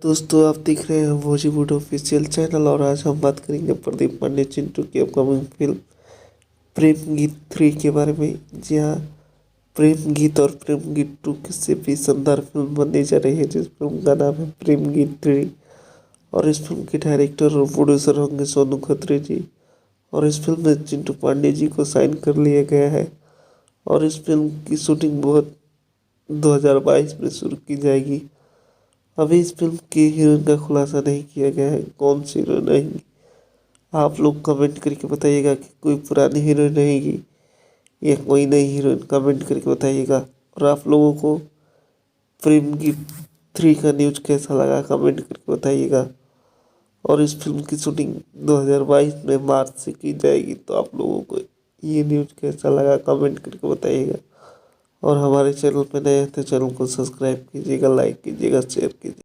दोस्तों, आप देख रहे हैं बॉलीवुड ऑफिशियल चैनल और आज हम बात करेंगे प्रदीप पांडे चिंटू की अपकमिंग फिल्म प्रेम गीत 3 के बारे में। जी हाँ, प्रेम गीत और प्रेम गीत 2 से भी शानदार फिल्म बनने जा रही है, जिस फिल्म का नाम है प्रेम गीत 3। और इस फिल्म के डायरेक्टर और प्रोड्यूसर होंगे सोनू खत्री जी। और इस फिल्म में चिंटू पांडे जी को साइन कर लिया गया है और इस फिल्म की शूटिंग 2022 में शुरू की जाएगी। अभी इस फिल्म की हीरोइन का खुलासा नहीं किया गया है, कौन सी हीरोइन रहेंगी। आप लोग कमेंट करके बताइएगा कि कोई पुरानी हीरोइन रहेगी या कोई नई हीरोइन, कमेंट करके बताइएगा। और आप लोगों को प्रेम गीत 3 का न्यूज़ कैसा लगा, कमेंट करके बताइएगा। और इस फिल्म की शूटिंग 2022 में मार्च से की जाएगी, तो आप लोगों को ये न्यूज़ कैसा लगा, कमेंट करके बताइएगा। और हमारे चैनल पर नए हैं तो चैनल को सब्सक्राइब कीजिएगा, लाइक कीजिएगा, शेयर कीजिएगा।